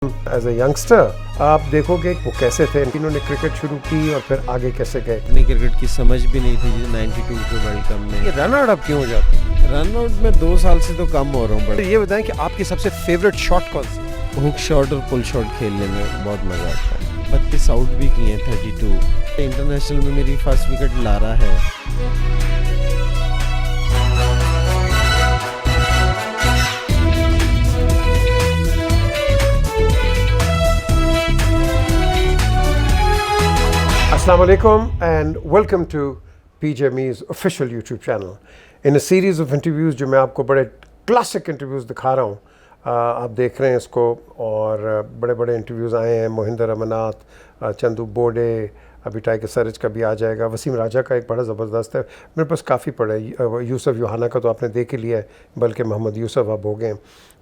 As a youngster आप देखोगे वो कैसे थे, इन्होंने क्रिकेट शुरू की और फिर आगे कैसे गए। इतनी क्रिकेट की समझ भी नहीं थी 92 के वर्ल्ड कप में। ये रन आउट अब क्यों हो जाते हैं? रन आउट में 2 साल से तो कम हो रहा हूँ, तो बट ये बताएं कि आपकी सबसे फेवरेट शॉट कौन सी? हुक शॉट और पुल शॉट खेलने में बहुत मज़ा आता है। 32 आउट भी किए हैं, 32। इंटरनेशनल में मेरी फर्स्ट विकेट लारा है। Assalamu alaikum and welcome to PJ Me's official YouTube channel. In a series of interviews जो मैं आपको बड़े क्लासिक इंटरव्यूज़ दिखा रहा हूँ, आप देख रहे हैं इसको, और बड़े बड़े इंटरव्यूज़ आए हैं। मोहिंदर अमरनाथ, चंदू बोडे, अभी टाइगर सरिज का भी आ जाएगा। वसीम राजा का एक बड़ा ज़बरदस्त है, मेरे पास काफ़ी पड़े। यूसुफ योहाना का तो आपने देख ही लिया है, बल्कि मोहम्मद यूसुफ अब हो गए।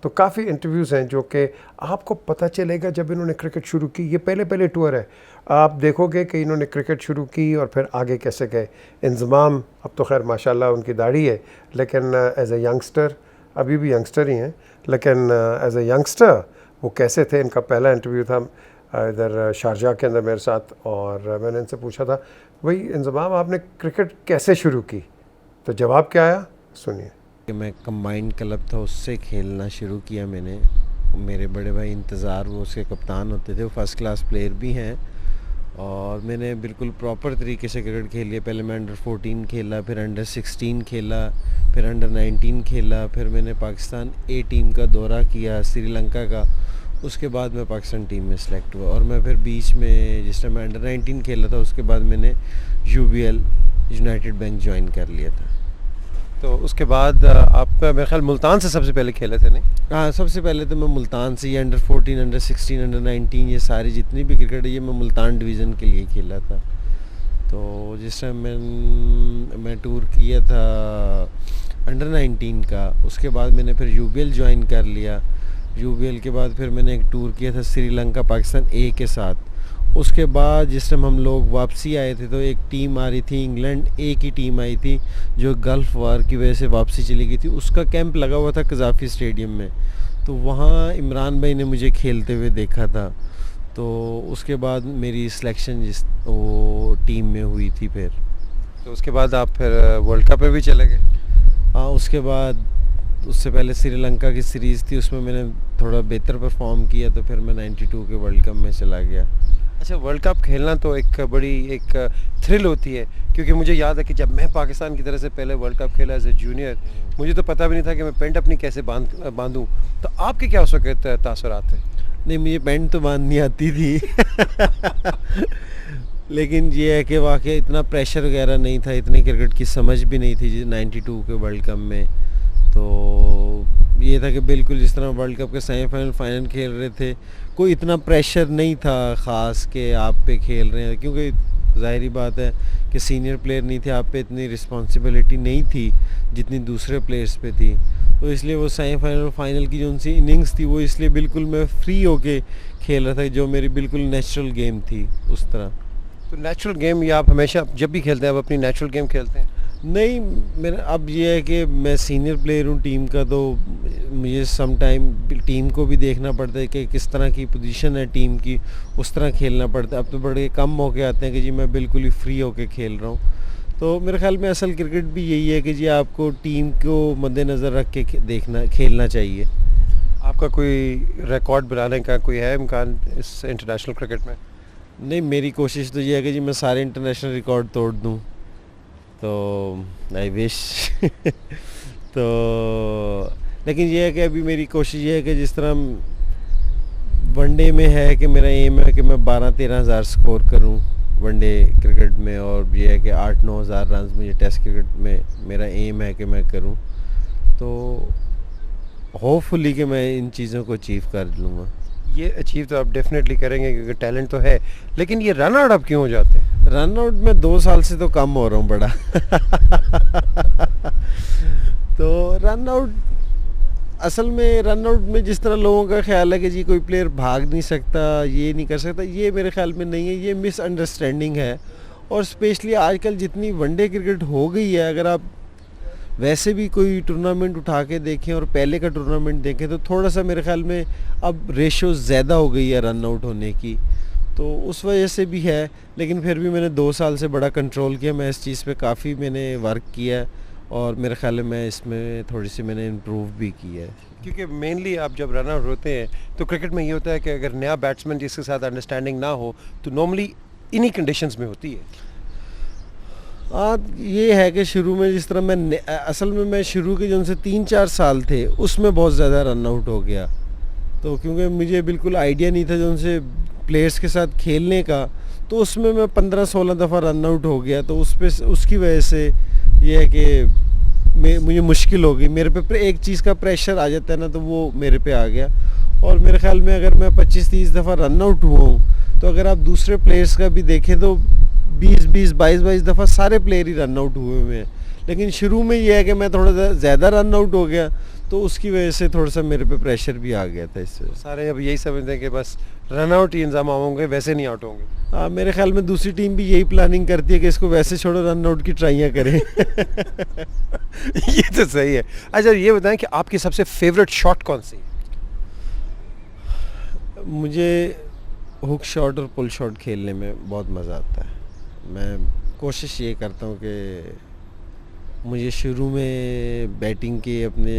तो काफ़ी इंटरव्यूज़ हैं जो कि आपको पता चलेगा जब इन्होंने क्रिकेट शुरू की। ये पहले टूर है, आप देखोगे कि इन्होंने क्रिकेट शुरू की और फिर आगे कैसे गए। इंज़माम अब तो खैर माशाल्लाह उनकी दाढ़ी है, लेकिन एज ए यंगस्टर, अभी भी यंगस्टर ही हैं, लेकिन एज ए यंगस्टर वो कैसे थे। इनका पहला इंटरव्यू था इधर शारजाह के अंदर मेरे साथ, और मैंने इनसे पूछा था, भाई इंज़माम आपने क्रिकेट कैसे शुरू की? तो जवाब क्या आया, सुनिए। कि मैं कंबाइंड क्लब था, उससे खेलना शुरू किया मैंने। मेरे बड़े भाई इंतज़ार, वो उसके कप्तान होते थे, वो फर्स्ट क्लास प्लेयर भी हैं, और मैंने बिल्कुल प्रॉपर तरीके से क्रिकेट खेली है। पहले मैं अंडर 14 खेला, फिर अंडर 16 खेला, फिर अंडर 19 खेला, फिर मैंने पाकिस्तान ए टीम का दौरा किया, श्रीलंका का। उसके बाद मैं पाकिस्तान टीम में सेलेक्ट हुआ, और मैं फिर बीच में जिस टाइम मैं अंडर 19 खेला था, उसके बाद मैंने UBL यूनाइटेड बैंक ज्वाइन कर लिया था। तो उसके बाद आप मेरे ख्याल मुल्तान से सबसे पहले खेले थे, नहीं? हाँ, सबसे पहले तो मैं मुल्तान से, ये अंडर 14, अंडर 16, अंडर 19, ये सारी जितनी भी क्रिकेट है ये मैं मुल्तान डिवीज़न के लिए खेला था। तो जिस टाइम मैं टूर किया था अंडर 19 का, उसके बाद मैंने फिर UBL ज्वाइन कर लिया। UBL के बाद फिर मैंने एक टूर किया था श्रीलंका पाकिस्तान ए के साथ। उसके बाद जिस टाइम हम लोग वापसी आए थे, तो एक टीम आ रही थी, इंग्लैंड ए की टीम आई थी, जो गल्फ़ वार की वजह से वापसी चली गई थी। उसका कैंप लगा हुआ था कज़ाफ़ी स्टेडियम में, तो वहाँ इमरान भाई ने मुझे खेलते हुए देखा था। तो उसके बाद मेरी सिलेक्शन जिस वो टीम में हुई थी। फिर तो उसके बाद आप फिर वर्ल्ड कप में भी चले गए? हाँ, उसके बाद उससे पहले श्रीलंका की सीरीज़ थी, उसमें मैंने थोड़ा बेहतर परफॉर्म किया, तो फिर मैं 92 के वर्ल्ड कप में चला गया। अच्छा, वर्ल्ड कप खेलना तो एक बड़ी एक थ्रिल होती है, क्योंकि मुझे याद है कि जब मैं पाकिस्तान की तरफ से पहले वर्ल्ड कप खेला एज ए जूनियर, मुझे तो पता भी नहीं था कि मैं पेंट अपनी कैसे बांधूं। तो आपके क्या उस वक्त तासुरात थे? नहीं, मुझे पेंट तो बांधनी आती थी लेकिन ये है कि वाकई इतना प्रेशर वगैरह नहीं था, इतनी क्रिकेट की समझ भी नहीं थी 92 के वर्ल्ड कप में। तो ये था कि बिल्कुल जिस तरह वर्ल्ड कप के सेमीफाइनल फाइनल खेल रहे थे, कोई इतना प्रेशर नहीं था ख़ास कि आप पे खेल रहे हैं, क्योंकि ज़ाहिरी बात है कि सीनियर प्लेयर नहीं थे, आप पे इतनी रिस्पॉन्सिबिलिटी नहीं थी जितनी दूसरे प्लेयर्स पे थी। तो इसलिए वो सेमीफाइनल फाइनल की जो उनसी इनिंग्स थी, वो इसलिए बिल्कुल मैं फ्री होके खेल रहा था, जो मेरी बिल्कुल नेचुरल गेम थी उस तरह। तो नेचुरल गेम, या आप हमेशा जब भी खेलते हैं आप अपनी नेचुरल गेम खेलते हैं? नहीं, मेरा अब ये है कि मैं सीनियर प्लेयर हूँ टीम का, तो मुझे सम टाइम टीम को भी देखना पड़ता है कि किस तरह की पोजीशन है टीम की, उस तरह खेलना पड़ता है। अब तो बड़े कम मौके आते हैं कि जी मैं बिल्कुल ही फ्री होकर खेल रहा हूँ। तो मेरे ख्याल में असल क्रिकेट भी यही है कि जी आपको टीम को मद्देनज़र रख के खेलना चाहिए। आपका कोई रिकॉर्ड बनाने का कोई है इम्कान इस इंटरनेशनल क्रिकेट में? नहीं, मेरी कोशिश तो ये है कि जी मैं सारे इंटरनेशनल रिकॉर्ड तोड़ दूँ, तो आई विश तो लेकिन ये है कि अभी मेरी कोशिश ये है कि जिस तरह वनडे में है कि मेरा एम है कि मैं 12-13 हज़ार स्कोर करूं वनडे क्रिकेट में, और ये है कि 8-9 हज़ार रन मुझे टेस्ट क्रिकेट में मेरा एम है कि मैं करूं। तो होपफुली कि मैं इन चीज़ों को अचीव कर लूँगा। ये अचीव तो आप डेफिनेटली करेंगे, क्योंकि टैलेंट तो है, लेकिन ये रन आउट अब क्यों हो जाते हैं? रन आउट में 2 साल से तो कम हो रहा हूँ बड़ा तो रन आउट, असल में रन आउट में जिस तरह लोगों का ख्याल है कि जी कोई प्लेयर भाग नहीं सकता, ये नहीं कर सकता, ये मेरे ख्याल में नहीं है, ये मिसअंडरस्टैंडिंग है। और स्पेशली आजकल जितनी वनडे क्रिकेट हो गई है, अगर आप वैसे भी कोई टूर्नामेंट उठा के देखें और पहले का टूर्नामेंट देखें तो थोड़ा सा मेरे ख्याल में अब रेशो ज़्यादा हो गई है रन आउट होने की, तो उस वजह से भी है। लेकिन फिर भी मैंने 2 साल से बड़ा कंट्रोल किया, मैं इस चीज़ पे काफ़ी मैंने वर्क किया है और मेरे ख्याल में इसमें थोड़ी सी मैंने इम्प्रूव भी की है। क्योंकि मेनली आप जब रन आउट होते हैं तो क्रिकेट में ये होता है कि अगर नया बैट्समैन जिसके साथ अंडरस्टैंडिंग ना हो तो नॉर्मली इन्हीं कंडीशंस में होती है। ये है कि शुरू में जिस तरह असल में मैं शुरू के जो उनसे 3-4 साल थे उसमें बहुत ज़्यादा रन आउट हो गया, तो क्योंकि मुझे बिल्कुल आइडिया नहीं था जो उनसे प्लेयर्स के साथ खेलने का, तो उसमें मैं 15-16 दफ़ा रन आउट हो गया। तो उसकी वजह से ये है कि मुझे मुश्किल हो गई, मेरे पे एक चीज़ का प्रेशर आ जाता है ना, तो वो मेरे पे आ गया। और मेरे ख्याल में अगर मैं 25-30 दफ़ा रन आउट हुआ हूँ तो अगर आप दूसरे प्लेयर्स का भी देखें तो 20-20, 22-22 दफ़ा सारे प्लेयर ही रन आउट हुए हुए हैं। लेकिन शुरू में ये है कि मैं थोड़ा ज़्यादा रन आउट हो गया, तो उसकी वजह से थोड़ा सा मेरे पे प्रेशर भी आ गया था इससे। सारे अब यही समझते हैं कि बस रन आउट ही इंतजाम होंगे, वैसे नहीं आउट होंगे। हाँ, मेरे ख्याल में दूसरी टीम भी यही प्लानिंग करती है कि इसको वैसे छोड़ो, रन आउट की ट्राइयाँ करें। ये तो सही है। अच्छा ये बताएं कि आपकी सबसे फेवरेट शॉट कौन सी? मुझे हुक शॉट और पुल शॉट खेलने में बहुत मज़ा आता है। मैं कोशिश ये करता हूँ कि मुझे शुरू में बैटिंग के अपने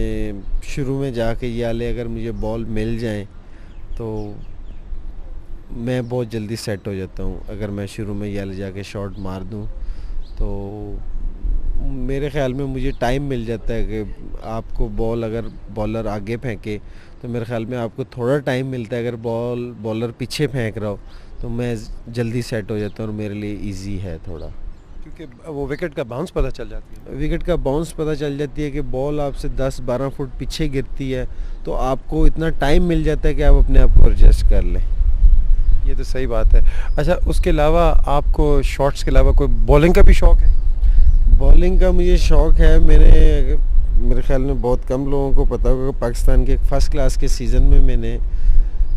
शुरू में जाके ये वाले अगर मुझे बॉल मिल जाए तो मैं बहुत जल्दी सेट हो जाता हूँ। अगर मैं शुरू में ये वाले जाके शॉट मार दूँ तो मेरे ख्याल में मुझे टाइम मिल जाता है कि आपको बॉल अगर बॉलर आगे फेंके तो मेरे ख्याल में आपको थोड़ा टाइम मिलता है, अगर बॉलर पीछे फेंक रहा हो तो मैं जल्दी सेट हो जाता हूँ और मेरे लिए इजी है थोड़ा, क्योंकि वो विकेट का बाउंस पता चल जाती है। विकेट का बाउंस पता चल जाती है कि बॉल आपसे 10-12 फुट पीछे गिरती है, तो आपको इतना टाइम मिल जाता है कि आप अपने आप को एडजस्ट कर लें। ये तो सही बात है। अच्छा उसके अलावा आपको शॉट्स के अलावा कोई बॉलिंग का भी शौक है? बॉलिंग का मुझे शौक है। मेरे ख्याल में बहुत कम लोगों को पता होगा, पाकिस्तान के फर्स्ट क्लास के सीज़न में मैंने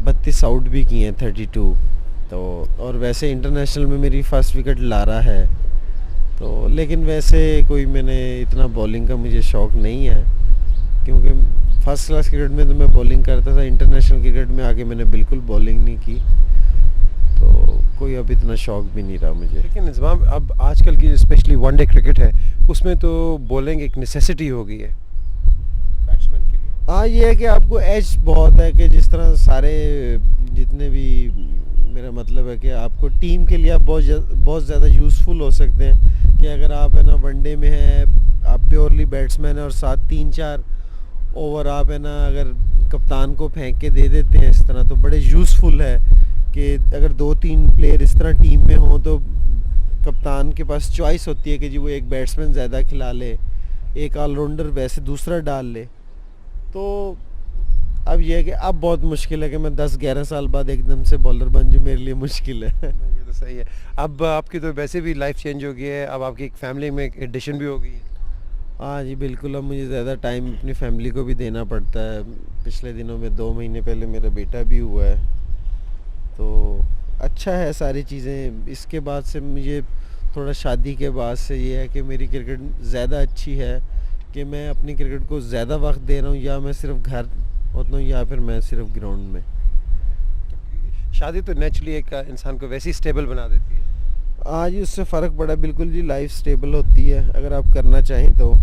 32 आउट भी किए हैं, 32। तो और वैसे इंटरनेशनल में मेरी फर्स्ट विकेट लारा है, तो लेकिन वैसे कोई मैंने इतना बॉलिंग का मुझे शौक़ नहीं है, क्योंकि फर्स्ट क्लास क्रिकेट में तो मैं बॉलिंग करता था, इंटरनेशनल क्रिकेट में आके मैंने बिल्कुल बॉलिंग नहीं की, तो कोई अब इतना शौक़ भी नहीं रहा मुझे। लेकिन निज़ाम अब आजकल की स्पेशली वनडे क्रिकेट है उसमें तो बॉलिंग एक नेसेसिटी हो गई है बैट्समैन के लिए। हाँ, ये है कि आपको एज बहुत है कि जिस तरह सारे जितने भी, मेरा मतलब है कि आपको टीम के लिए आप बहुत ज़्यादा यूज़फुल हो सकते हैं कि अगर आप है ना वनडे में है, आप प्योरली बैट्समैन है और साथ 3-4 ओवर आप है ना अगर कप्तान को फेंक के दे देते हैं इस तरह, तो बड़े यूज़फुल है कि अगर 2-3 प्लेयर इस तरह टीम में हों तो कप्तान के पास चॉइस होती है कि जी वो एक बैट्समैन ज़्यादा खिला ले, एक ऑलराउंडर वैसे दूसरा डाल ले। तो अब यह है कि अब बहुत मुश्किल है कि मैं 10-11 साल बाद एकदम से बॉलर बन जाऊँ, मेरे लिए मुश्किल है। ये तो सही है। अब आपकी तो वैसे भी लाइफ चेंज हो गई है, अब आपकी एक फैमिली में एक एडिशन भी हो गई है। हाँ जी बिल्कुल, अब मुझे ज़्यादा टाइम अपनी फैमिली को भी देना पड़ता है। पिछले दिनों में 2 महीने पहले मेरा बेटा भी हुआ है, तो अच्छा है सारी चीज़ें। इसके बाद से मुझे थोड़ा शादी के बाद से ये है कि मेरी क्रिकेट ज़्यादा अच्छी है कि मैं अपनी क्रिकेट को ज़्यादा वक्त दे रहा हूँ, या मैं सिर्फ घर होता हूँ या फिर मैं सिर्फ ग्राउंड में। तो शादी तो नेचुरली एक इंसान को वैसे ही स्टेबल बना देती है। हाँ जी, उससे फ़र्क पड़ा, बिल्कुल जी, लाइफ स्टेबल होती है अगर आप करना चाहें तो।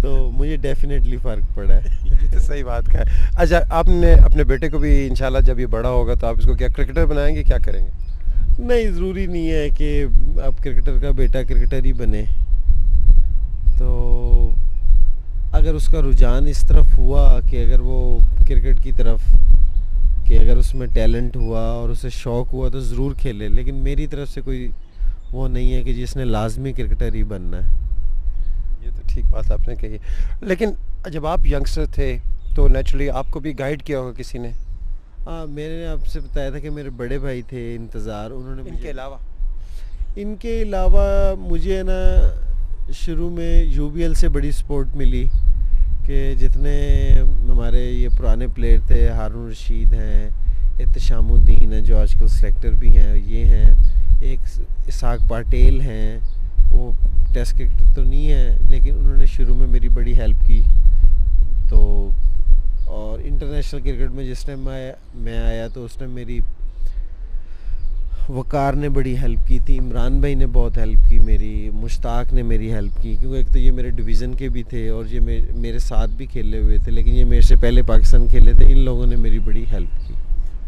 तो मुझे डेफिनेटली फ़र्क पड़ा है। ये तो सही बात का है। अच्छा आपने अपने बेटे को भी इंशाल्लाह जब ये बड़ा होगा तो आप इसको क्या क्रिकेटर बनाएंगे, क्या करेंगे? नहीं, ज़रूरी नहीं है कि अब क्रिकेटर का बेटा क्रिकेटर ही बने। तो अगर उसका रुझान इस तरफ हुआ कि अगर वो क्रिकेट की तरफ, कि अगर उसमें टैलेंट हुआ और उसे शौक़ हुआ तो ज़रूर खेले, लेकिन मेरी तरफ से कोई वो नहीं है कि जिसने लाजमी क्रिकेटर ही बनना है। ये तो ठीक बात आपने कही। लेकिन जब आप यंगस्टर थे तो नेचुरली आपको भी गाइड किया होगा किसी ने? हाँ, मैंने आपसे बताया था कि मेरे बड़े भाई थे इंतज़ार, उन्होंने इनके अलावा मुझे ना शुरू में यूबीएल से बड़ी सपोर्ट मिली कि जितने हमारे ये पुराने प्लेयर थे, हारून रशीद हैं, एहतशामुद्दीन हैं जो आजकल सेलेक्टर भी हैं, ये हैं, एक इसाक पाटेल हैं, वो टेस्ट क्रिकेटर तो नहीं है, लेकिन उन्होंने शुरू में मेरी बड़ी हेल्प की। तो और इंटरनेशनल क्रिकेट में जिस टाइम मैं आया तो उस टाइम मेरी वकार ने बड़ी हेल्प की थी, इमरान भाई ने बहुत हेल्प की मेरी, मुश्ताक ने मेरी हेल्प की, क्योंकि एक तो ये मेरे डिवीज़न के भी थे और ये मेरे साथ भी खेले हुए थे, लेकिन ये मेरे से पहले पाकिस्तान खेले थे। इन लोगों ने मेरी बड़ी हेल्प की।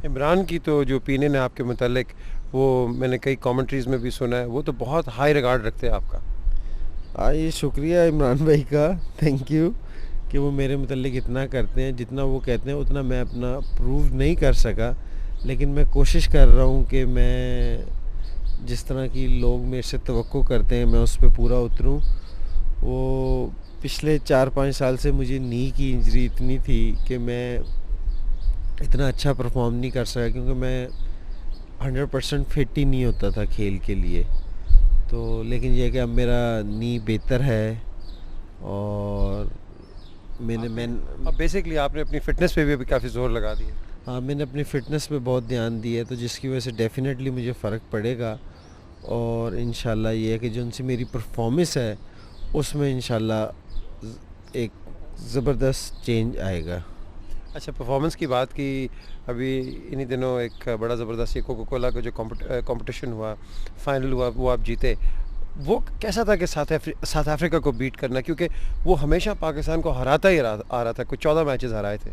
इमरान की तो जो ओपिनियन है आपके मुतालिक, वो मैंने कई कमेंट्रीज़ में भी सुना है, वो तो बहुत हाई रिगार्ड रखते हैं आपका। ये शुक्रिया इमरान भाई का, थैंक यू कि वो मेरे मुतालिक इतना करते हैं। जितना वो कहते हैं उतना मैं अपना प्रूव नहीं कर सका, लेकिन मैं कोशिश कर रहा हूँ कि मैं जिस तरह की लोग मेरे से तवक्को करते हैं मैं उस पर पूरा उतरूँ। वो पिछले 4-5 साल से मुझे नी की इंजरी इतनी थी कि मैं इतना अच्छा परफॉर्म नहीं कर सका, क्योंकि मैं 100% फिट ही नहीं होता था खेल के लिए। तो लेकिन यह कि अब मेरा नी बेहतर है और अब बेसिकली आपने अपनी फ़िटनेस पे भी अभी काफ़ी ज़ोर लगा दिया। हाँ, मैंने अपनी फ़िटनेस पे बहुत ध्यान दिया है, तो जिसकी वजह से डेफ़िनेटली मुझे फ़र्क पड़ेगा। और इंशाल्लाह ये है कि जो उनसे मेरी परफॉर्मेंस है उसमें इंशाल्लाह एक ज़बरदस्त चेंज आएगा। अच्छा, परफॉर्मेंस की बात की, अभी इन्हीं दिनों एक बड़ा ज़बरदस्त ये कोका कोला का जो कंपटीशन हुआ, फाइनल हुआ, वो आप जीते। वो कैसा था कि साउथ अफ्रीका को बीट करना, क्योंकि वो हमेशा पाकिस्तान को हराता ही आ रहा था, कुछ 14 मैचेस हराए थे।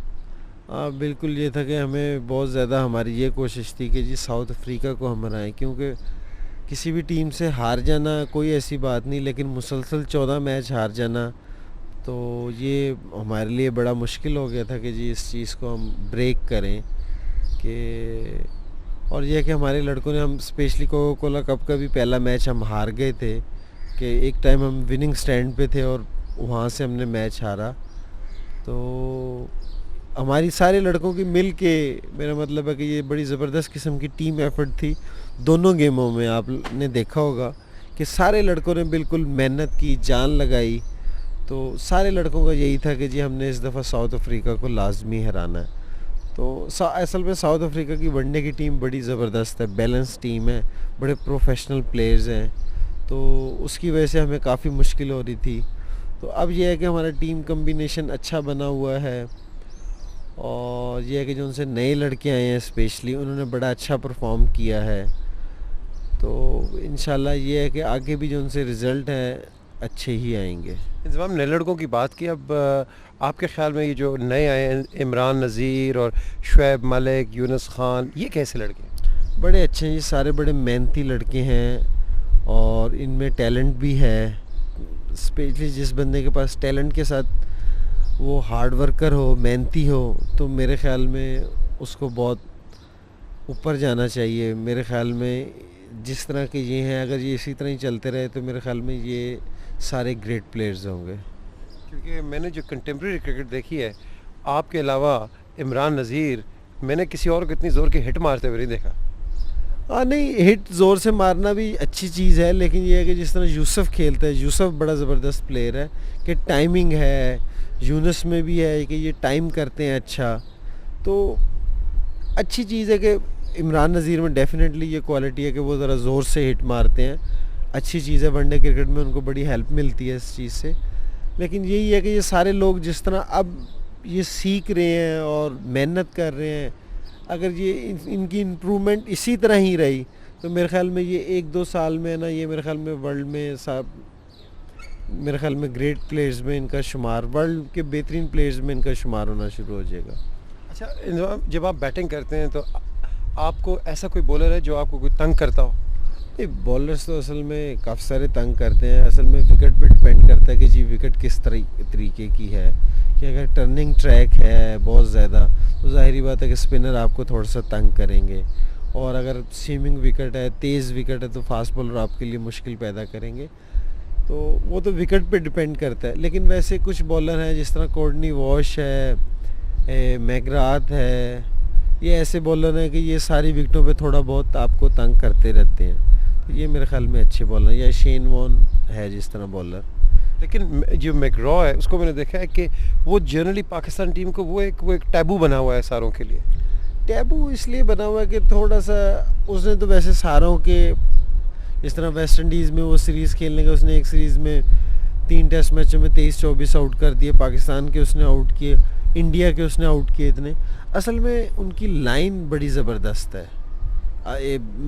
हाँ बिल्कुल, ये था कि हमें बहुत ज़्यादा हमारी ये कोशिश थी कि जी साउथ अफ्रीका को हम हराएं, क्योंकि किसी भी टीम से हार जाना कोई ऐसी बात नहीं, लेकिन मुसलसल 14 मैच हार जाना तो ये हमारे लिए बड़ा मुश्किल हो गया था कि जी इस चीज़ को हम ब्रेक करें कि। और यह कि हमारे लड़कों ने, हम स्पेशली कोका कोला कप का भी पहला मैच हम हार गए थे कि एक टाइम हम विनिंग स्टैंड पे थे और वहाँ से हमने मैच हारा। तो हमारी सारे लड़कों की मिल के, मेरा मतलब है कि ये बड़ी ज़बरदस्त किस्म की टीम एफर्ट थी। दोनों गेमों में आपने देखा होगा कि सारे लड़कों ने बिल्कुल मेहनत की, जान लगाई। तो सारे लड़कों का यही था कि जी हमने इस दफ़ा साउथ अफ्रीका को लाजमी हराना है। तो असल में साउथ अफ्रीका की वनडे की टीम बड़ी ज़बरदस्त है, बैलेंस टीम है, बड़े प्रोफेशनल प्लेयर्स हैं, तो उसकी वजह से हमें काफ़ी मुश्किल हो रही थी। तो अब यह है कि हमारा टीम कम्बिनेशन अच्छा बना हुआ है और यह है कि जो उनसे नए लड़के आए हैं स्पेशली, उन्होंने बड़ा अच्छा परफॉर्म किया है। तो इंशाल्लाह ये है कि आगे भी जो उनसे रिज़ल्ट हैं अच्छे ही आएंगे। जब हम नए लड़कों की बात की, अब आपके ख़्याल में ये जो नए आए हैं, इमरान नज़ीर और शुएब मलिक, यूनुस खान, ये कैसे लड़के हैं? बड़े अच्छे हैं, ये सारे बड़े मेहनती लड़के हैं और इनमें टैलेंट भी है। स्पेशली जिस बंदे के पास टैलेंट के साथ वो हार्ड वर्कर हो, मेहनती हो, तो मेरे ख़्याल में उसको बहुत ऊपर जाना चाहिए। मेरे ख़्याल में जिस तरह के ये हैं, अगर ये इसी तरह ही चलते रहे तो मेरे ख़्याल में ये सारे ग्रेट प्लेयर्स होंगे। क्योंकि मैंने जो कंटेम्प्रेरी क्रिकेट देखी है, आपके अलावा इमरान नज़ीर, मैंने किसी और को इतनी ज़ोर की हिट मारते हुए नहीं देखा। हाँ नहीं, हिट ज़ोर से मारना भी अच्छी चीज़ है, लेकिन ये है कि जिस तरह यूसुफ खेलता है, यूसुफ बड़ा ज़बरदस्त प्लेयर है कि टाइमिंग है। यूनुस में भी है कि ये टाइम करते हैं अच्छा, तो अच्छी चीज़ है कि इमरान नज़ीर में डेफिनेटली ये क्वालिटी है कि वो ज़रा ज़ोर से हिट मारते हैं। अच्छी चीज़ है, वनडे क्रिकेट में उनको बड़ी हेल्प मिलती है इस चीज़ से। लेकिन यही है कि ये सारे लोग जिस तरह अब ये सीख रहे हैं और मेहनत कर रहे हैं, अगर ये इनकी इम्प्रूवमेंट इसी तरह ही रही तो मेरे ख़्याल में ये 1-2 साल में ना, ये मेरे ख़्याल में वर्ल्ड में मेरे ख़्याल में ग्रेट प्लेयर्स में इनका शुमार, वर्ल्ड के बेहतरीन प्लेयर्स में इनका शुमार होना शुरू हो जाएगा। अच्छा, जब आप बैटिंग करते हैं तो आपको ऐसा कोई बॉलर है जो आपको कोई तंग करता हो? नहीं, बॉलर्स तो असल में काफ़ी सारे तंग करते हैं। असल में विकेट पे डिपेंड करता है कि जी विकेट किस तरीके की है, कि अगर टर्निंग ट्रैक है बहुत ज़्यादा तो ज़ाहिरी बात है कि स्पिनर आपको थोड़ा सा तंग करेंगे, और अगर स्विमिंग विकेट है, तेज़ विकेट है, तो फास्ट बॉलर आपके लिए मुश्किल पैदा करेंगे। तो वो तो विकेट पे डिपेंड करता है। लेकिन वैसे कुछ बॉलर हैं जिस तरह कोर्टनी वॉश है, मैकग्राथ है, ये ऐसे बॉलर हैं कि ये सारी विकेटों पे थोड़ा बहुत आपको तंग करते रहते हैं। तो ये मेरे ख्याल में अच्छे बॉलर, या शेन वॉर्न है जिस तरह बॉलर। लेकिन जो मैकग्रॉ है उसको मैंने देखा है कि वो जनरली पाकिस्तान टीम को वो एक टैबू बना हुआ है सारों के लिए। टैबू इसलिए बना हुआ है कि थोड़ा सा उसने तो वैसे सारों के इस तरह वेस्ट इंडीज़ में वो सीरीज़ खेलने का, उसने एक सीरीज़ में 3 टेस्ट मैचों में 23-24 आउट कर दिए, पाकिस्तान के उसने आउट किए, इंडिया के उसने आउट किए इतने। असल में उनकी लाइन बड़ी ज़बरदस्त है,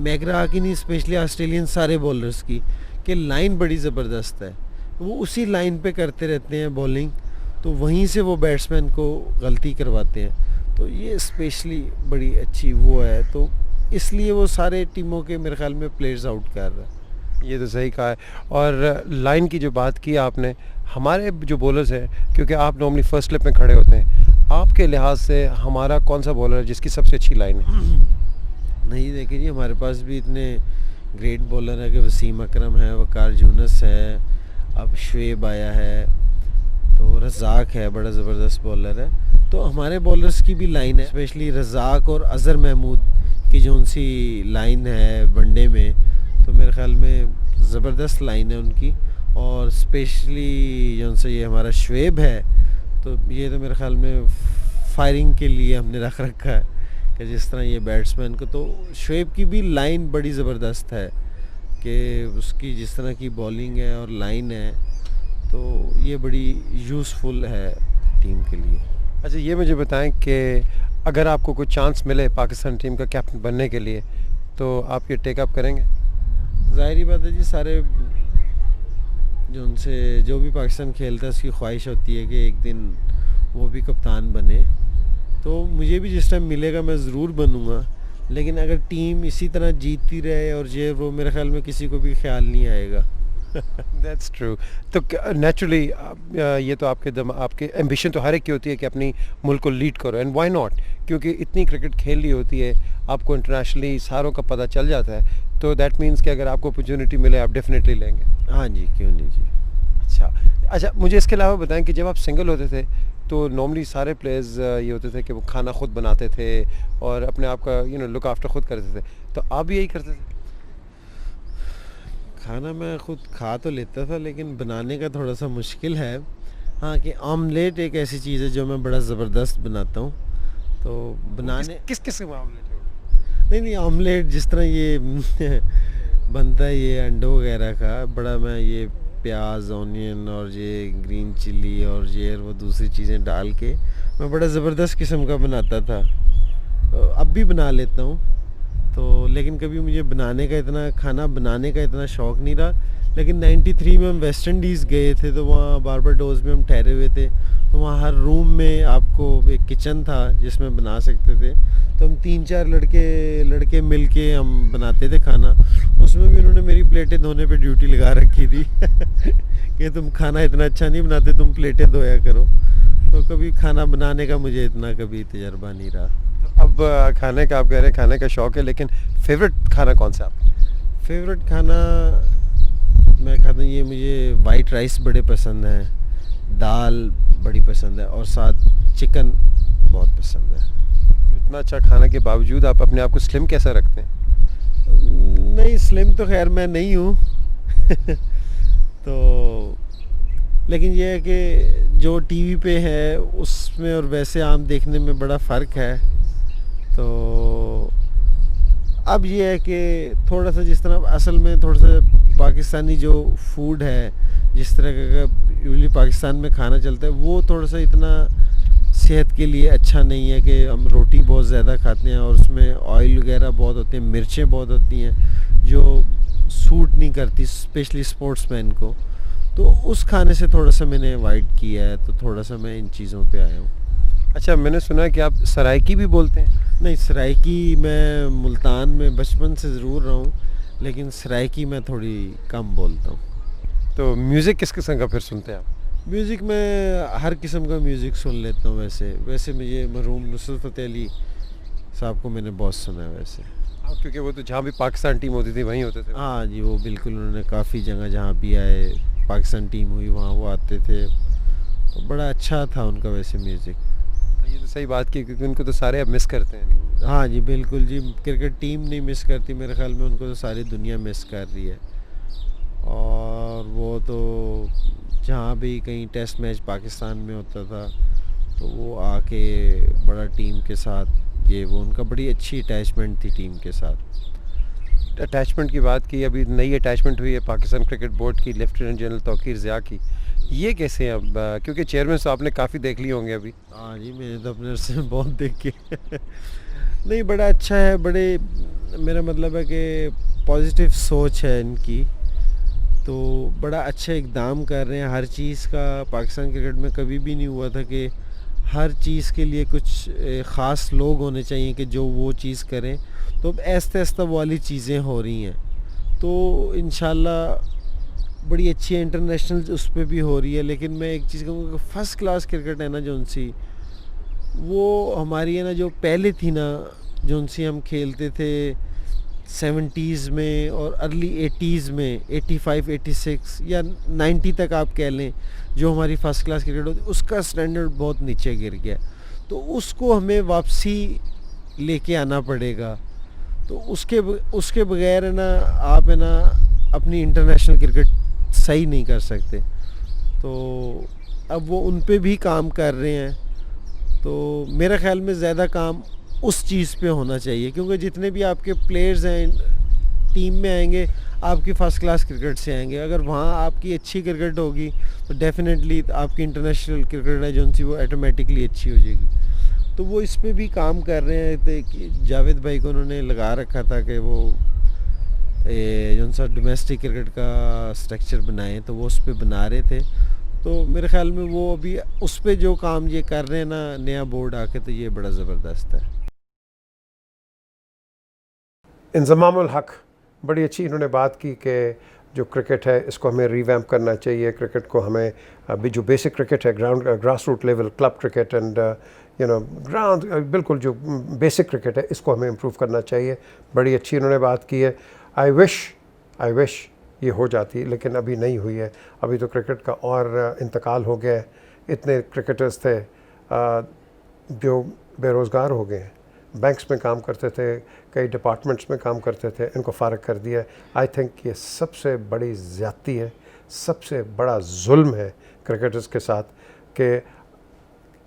मैकग्रा की नहीं, स्पेशली ऑस्ट्रेलियन सारे बॉलर्स की, कि लाइन बड़ी ज़बरदस्त है। वो उसी लाइन पे करते रहते हैं बॉलिंग, तो वहीं से वो बैट्समैन को गलती करवाते हैं। तो ये स्पेशली बड़ी अच्छी वो है, तो इसलिए वो सारे टीमों के मेरे ख्याल में प्लेयर्स आउट कर रहा है। ये तो सही कहा है। और लाइन की जो बात की आपने, हमारे जो बॉलर्स हैं, क्योंकि आप नॉर्मली फर्स्ट स्लिप में खड़े होते हैं, आपके लिहाज से हमारा कौन सा बॉलर है जिसकी सबसे अच्छी लाइन है? नहीं देखिए जी, हमारे पास भी इतने ग्रेट बॉलर है कि वसीम अकरम है, वकार यूनुस है, अब शुएब आया है, तो रज़ाक है, बड़ा ज़बरदस्त बॉलर है। तो हमारे बॉलर्स की भी लाइन है, स्पेशली रज़ाक और अज़हर महमूद की जो उनसी लाइन है वनडे में, तो मेरे ख्याल में ज़बरदस्त लाइन है उनकी। और स्पेशली जो उनसे ये हमारा शुएब है, तो ये तो मेरे ख्याल में फायरिंग के लिए हमने रख रखा है कि जिस तरह ये बैट्समैन को, तो शुएब की भी लाइन बड़ी ज़बरदस्त है कि उसकी जिस तरह की बॉलिंग है और लाइन है, तो ये बड़ी यूज़फुल है टीम के लिए। अच्छा, ये मुझे बताएं कि अगर आपको कोई चांस मिले पाकिस्तान टीम का कैप्टन बनने के लिए, तो आप ये टेक अप करेंगे? ज़ाहिर बात है जी, सारे जो भी पाकिस्तान खेलता है उसकी ख्वाहिश होती है कि एक दिन वो भी कप्तान बने। तो मुझे भी जिस टाइम मिलेगा मैं ज़रूर बनूँगा, लेकिन अगर टीम इसी तरह जीतती रहे और ये वो, मेरे ख्याल में किसी को भी ख्याल नहीं आएगा। That's true. तो नेचुरली ये तो आपके एम्बिशन तो हर एक की होती है कि अपनी मुल्क को लीड करो, एंड व्हाई नॉट, क्योंकि इतनी क्रिकेट खेल ली होती है, आपको इंटरनेशनली सारों का पता चल जाता है, तो दैट मीन्स कि अगर आपको अपॉर्चुनिटी मिले आप डेफिनेटली लेंगे। हाँ जी, क्यों नहीं जी। अच्छा, मुझे इसके अलावा बताएं कि जब आप सिंगल होते थे तो नॉर्मली सारे प्लेयर्स ये होते थे कि वो खाना खुद बनाते थे और अपने आप का लुक आफ्टर खुद करते थे, तो आप भी यही करते थे? खाना मैं खुद खा तो लेता था, लेकिन बनाने का थोड़ा सा मुश्किल है। हाँ, कि ऑमलेट एक ऐसी चीज़ है जो मैं बड़ा ज़बरदस्त बनाता हूँ, तो बनाने किस किस के मामले थे? नहीं ऑमलेट जिस तरह ये बनता है ये अंडों वगैरह का, बड़ा मैं ये प्याज, ऑनियन और ये ग्रीन चिली और ये वो दूसरी चीज़ें डाल के मैं बड़ा ज़बरदस्त किस्म का बनाता था। तो अब भी बना लेता हूँ, तो लेकिन कभी मुझे खाना बनाने का इतना शौक़ नहीं रहा। लेकिन 93 में हम वेस्ट इंडीज़ गए थे, तो वहाँ बारबाडोस में हम ठहरे हुए थे, तो वहाँ हर रूम में आपको एक किचन था जिसमें बना सकते थे, तो हम 3-4 लड़के मिल के हम बनाते थे खाना। उसमें भी उन्होंने मेरी प्लेटें धोने पे ड्यूटी लगा रखी थी कि तुम खाना इतना अच्छा नहीं बनाते, तुम प्लेटें धोया करो। तो कभी खाना बनाने का मुझे इतना कभी तजर्बा नहीं रहा। अब खाने का आप कह रहे हैं, खाने का शौक़ है, लेकिन फेवरेट खाना कौन सा आपका? फेवरेट खाना मैं खाता हूँ, ये मुझे वाइट राइस बड़े पसंद हैं, दाल बड़ी पसंद है, और साथ चिकन बहुत पसंद है। इतना अच्छा खाने के बावजूद आप अपने आप को स्लिम कैसे रखते हैं? नहीं, स्लिम तो खैर मैं नहीं हूँ तो लेकिन ये है कि जो टीवी पे है उसमें और वैसे आम देखने में बड़ा फ़र्क है। तो अब ये है कि थोड़ा सा जिस तरह असल में थोड़ा सा पाकिस्तानी जो फूड है, जिस तरह का यूजली पाकिस्तान में खाना चलता है, वो थोड़ा सा इतना सेहत के लिए अच्छा नहीं है कि हम रोटी बहुत ज़्यादा खाते हैं और उसमें ऑयल वगैरह बहुत होते हैं, मिर्चें बहुत होती हैं जो सूट नहीं करती स्पेशली स्पोर्ट्समैन को। तो उस खाने से थोड़ा सा मैंने अवॉइड किया है, तो थोड़ा सा मैं इन चीज़ों पे आया हूँ। अच्छा, मैंने सुना है कि आप सराइकी भी बोलते हैं? नहीं, सराइकी मैं मुल्तान में बचपन से ज़रूर रहा हूँ, लेकिन सराइकी मैं थोड़ी कम बोलता हूँ। तो म्यूज़िक किस किस्म का फिर सुनते हैं आप? म्यूज़िक में हर किस्म का म्यूज़िक सुन लेता हूँ। वैसे मुझे मरहूम नुसरत फ़तेह अली साहब को मैंने बहुत सुना है वैसे। हाँ, क्योंकि वो तो जहाँ भी पाकिस्तान टीम होती थी वहीं होते थे। हाँ जी, वो बिल्कुल, उन्होंने काफ़ी जगह जहाँ भी आए पाकिस्तान टीम हुई वहाँ वो आते थे, तो बड़ा अच्छा था उनका वैसे म्यूज़िक। ये तो सही बात की, क्योंकि उनको तो सारे अब मिस करते हैं। हाँ जी बिल्कुल जी, क्रिकेट टीम नहीं मिस करती, मेरे ख्याल में उनको तो सारी दुनिया मिस कर रही है। और वो तो जहाँ भी कहीं टेस्ट मैच पाकिस्तान में होता था तो वो आके बड़ा टीम के साथ वो उनका बड़ी अच्छी अटैचमेंट थी टीम के साथ। अटैचमेंट की बात की, अभी नई अटैचमेंट हुई है पाकिस्तान क्रिकेट बोर्ड की लेफ्टिनेंट जनरल तौकीर ज़िया की, ये कैसे हैं अब? क्योंकि चेयरमैन साहब ने काफ़ी देख लिए होंगे अभी। हाँ जी, मैंने तो अपने से बहुत देख के नहीं, बड़ा अच्छा है, बड़े मेरा मतलब है कि पॉजिटिव सोच है इनकी, तो बड़ा अच्छा इकदाम कर रहे हैं। हर चीज़ का पाकिस्तान क्रिकेट में कभी भी नहीं हुआ था कि हर चीज़ के लिए कुछ ख़ास लोग होने चाहिए कि जो वो चीज़ करें, तो अब ऐसे ऐसे वो वाली चीज़ें हो रही हैं, तो इंशाल्लाह बड़ी अच्छी इंटरनेशनल उस पर भी हो रही है। लेकिन मैं एक चीज़ कहूँगा कि फ़र्स्ट क्लास क्रिकेट है ना जो सी, वो हमारी है ना जो पहले थी ना, जो सी हम खेलते थे 70s में और अर्ली 80s में, 85 86 या 90 तक आप कह लें, जो हमारी फ़र्स्ट क्लास क्रिकेट होती, उसका स्टैंडर्ड बहुत नीचे गिर गया, तो उसको हमें वापसी लेके आना पड़ेगा। तो उसके बगैर है ना आप है ना अपनी इंटरनेशनल क्रिकेट सही नहीं कर सकते। तो अब वो उन पे भी काम कर रहे हैं, तो मेरा ख़्याल में ज़्यादा काम उस चीज़ पे होना चाहिए, क्योंकि जितने भी आपके प्लेयर्स हैं टीम में आएंगे आपकी फ़र्स्ट क्लास क्रिकेट से आएंगे। अगर वहाँ आपकी अच्छी क्रिकेट होगी तो डेफिनेटली आपकी इंटरनेशनल क्रिकेट है जो सी वो ऑटोमेटिकली अच्छी हो जाएगी। तो वो इस पे भी काम कर रहे हैं कि जावेद भाई को उन्होंने लगा रखा था कि वो जो सा डोमेस्टिक क्रिकेट का स्ट्रक्चर बनाएं, तो वो उस पर बना रहे थे। तो मेरे ख़्याल में वो अभी उस पे जो काम ये कर रहे हैं ना नया बोर्ड आके, तो ये बड़ा ज़बरदस्त है। इंज़मामुल हक, बड़ी अच्छी इन्होंने बात की कि जो क्रिकेट है इसको हमें रिवैम्प करना चाहिए। क्रिकेट को हमें अभी जो बेसिक क्रिकेट है, grass root level club cricket and ground, बिल्कुल जो बेसिक क्रिकेट है इसको हमें इम्प्रूव करना चाहिए। बड़ी अच्छी इन्होंने बात की है। आई विश ये हो जाती, लेकिन अभी नहीं हुई है। अभी तो क्रिकेट का और इंतकाल हो गया है। इतने क्रिकेटर्स थे जो बेरोज़गार हो गए हैं, बैंक्स में काम करते थे, कई डिपार्टमेंट्स में काम करते थे, इनको फ़ारग कर दिया है। आई थिंक ये सबसे बड़ी ज़्यादती है, सबसे बड़ा जुल्म है क्रिकेटर्स के साथ कि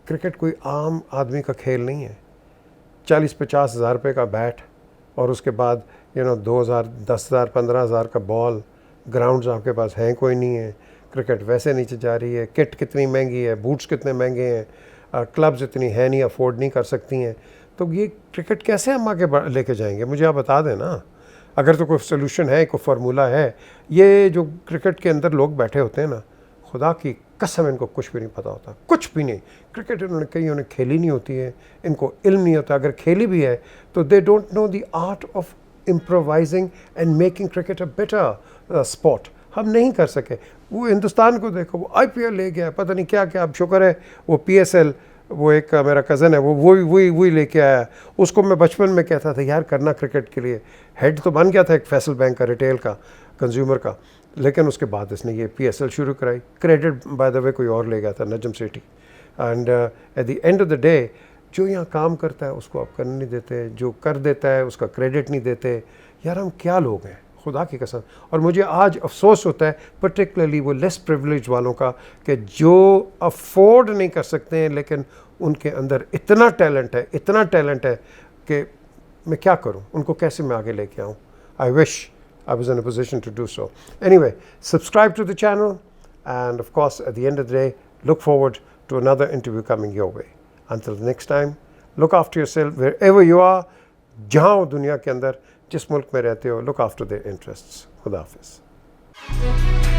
क्रिकेट कोई आम आदमी का खेल नहीं है। 40-50 हज़ार रुपये का बैट और उसके बाद 2,000, 10,000, 15,000 का बॉल, ग्राउंड्स आपके पास हैं कोई नहीं है। क्रिकेट वैसे नीचे जा रही है, किट कितनी महंगी है, बूट्स कितने महंगे हैं, क्लब्स इतनी है नहीं, अफोर्ड नहीं कर सकती हैं। तो ये क्रिकेट कैसे हम आगे लेके जाएंगे? मुझे आप बता दें ना, अगर तो कोई सोल्यूशन है, कोई फार्मूला है। ये जो क्रिकेट के अंदर लोग बैठे होते हैं ना, खुदा की कसम इनको कुछ भी नहीं पता होता, कुछ भी नहीं। क्रिकेट उन्होंने खेली नहीं होती है, इनको इल्म नहीं होता। अगर खेली भी है तो they don't know the art of improvising and making cricket a better sport. हम नहीं कर सके। वो हिंदुस्तान को देखो, वो IPL ले गया, पता नहीं क्या क्या। अब शुक्र है वो PSL, वो एक मेरा कज़न है, वो वही लेके आया। उसको मैं बचपन में कहता था यार करना क्रिकेट के लिए। हेड तो बन गया था एक फैसल बैंक का, रिटेल का, कंज्यूमर का, लेकिन उसके बाद इसने ये PSL शुरू कराई। क्रेडिट बाय द वे कोई और ले गया था, Najam Sethi. And at the end of the day जो यहाँ काम करता है उसको आप करने नहीं देते, जो कर देता है उसका क्रेडिट नहीं देते। यार हम क्या लोग हैं, खुदा की कसम। और मुझे आज अफसोस होता है पर्टिकुलरली वो लेस प्रिविलेज वालों का, कि जो अफोर्ड नहीं कर सकते हैं लेकिन उनके अंदर इतना टैलेंट है कि मैं क्या करूं, उनको कैसे मैं आगे लेके आऊं। I wish I was in a position to do so. Anyway, subscribe to the channel, and of course at the end of the day look forward to another interview coming your way. Until next time, look after yourself wherever you are, जहाँ हो दुनिया के अंदर, जिस मुल्क में रहते हो, look after their interests. खुदा हाफिज़।